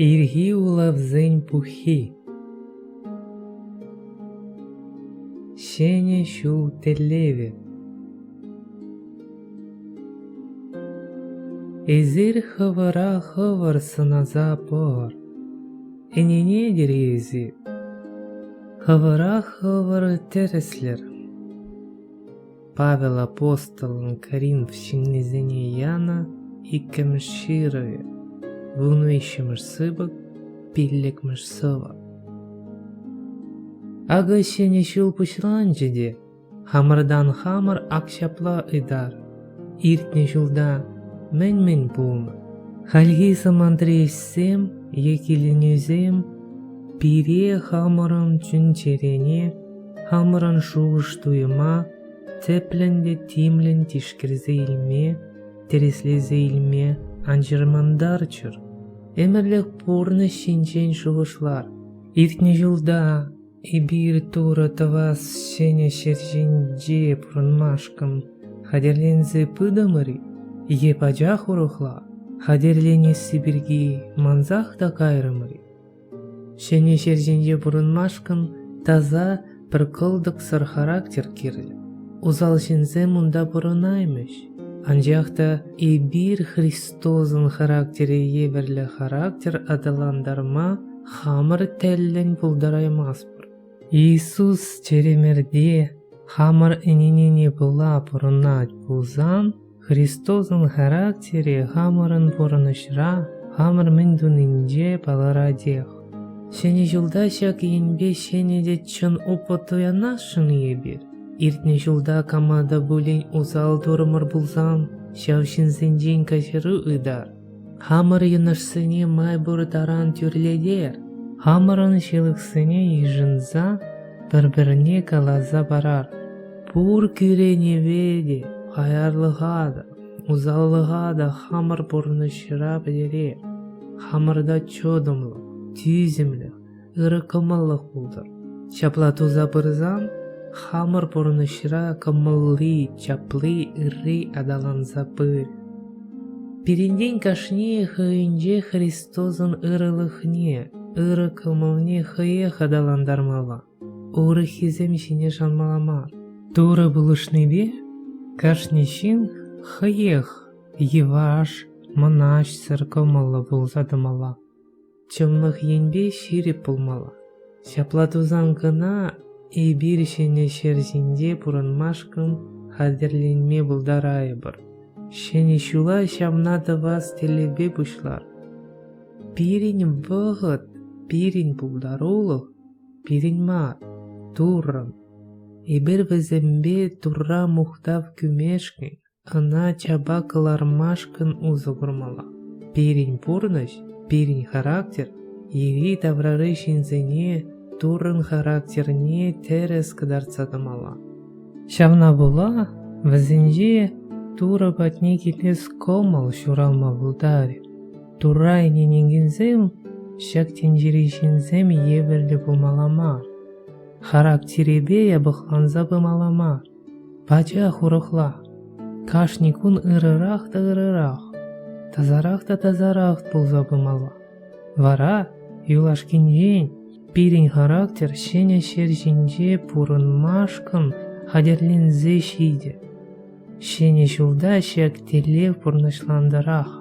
Ирги улавзень пухи. Шене шул телеве. Эзир хавара хаварсына запор. Энене дерези. Хавара хавары тереслер. Павел апостолын Коринф шиннезене яна иккемширове. Вунвейшемш сыбык, пилликмш сыва. Ага шене шул пушланчеде, хамырдан хамыр акшапла идар. Иртне шулда мен пулны. Хальги самантрейсем, екиленюзем, пире хамырын чүнчерене, хамырын шуғыштуйыма, тепленде тимлен тишкірзе илме, тереслезе илме, анжырмандарчыр. Эмірлік порны шинчен шуғышлар. Иртне жылда ибир тура тавас шене шерженже пұрынмашкым. Хадерлензе пыдамыри, епажах урухла. Хадерлене сибирги манзах да кайрымыри. Шене шерженже пұрынмашкым таза бір кылдық сыр характер керлі. Узал шензе мұнда пұрынаймыш. Анжақта ибир Христозын характері ебірлі характер адаландарма хамыр тәллен бұлдараймаспыр. Иисус черемерде хамыр эненене бұла пұрынат бұлзан, Христозын характері хамырын пұрынышра, хамыр міндунинже балара дех. Шене жылда шак енбе шенеде чын опытуяна шын ебір. Иртне жылда камада булень узал дормыр булзан, шавшинзенжен кашыры ыдар. Хамыр йынышсыне майбур таран тюрледер. Хамырын шелықсыне ежінза, бір-біріне калаза барар. Пур күрене веде, хайарлыға да, узаллыға да хамыр бұрнышыра білер. Хамырда чодымлық, түйзімлік, ыры кымыллық бұлдыр. Шаплатуза бұрзан, хамыр бұрнышыра кымылли, чаплы, ыры адаланза бір. Перенден кашне хыйынже Христозын ырылықне, ыры кымылне хыйех адаландармала. Уры хизем шине жанмаламар. Туры бұлышны бе, кашне шин хыйех, еваш, манаш сыр кымылы бұлзадымала. Чымлық енбе ширіп бұлмала. Шаплатузан гына ибир шене шерзинде пұрынмашкын хадерленме бұлдарайы бір. Шене шула шамнады вас телебе бұшлар. Пирин бұғыт, пирин бұлдарулық, пирин мар, туррын. Ибір візімбе турра мұқтав күмешкін, ана чаба кылармашкын узы бұрмала. Пирин пұрныш, пирин характер, ери таврары шинзене, турын характерне терес кыдарцадымала. Шавна була, візінже тура батне келес комал шуралма бұлдари. Тура ененгензем, шак тенжеришінзем ебірлі бұлмаламар. Характеребе ябықланза бұмаламар. Бача хурықла. Кашникун ырырақ та ырырақ. Тазарақ та тазарақ бұлза бұмала. Вара, юлашкенжен, пирин характер шене шержинже пурынмашкын хадерлензе шиде. Шене жылда шак телев пурнышландарақ.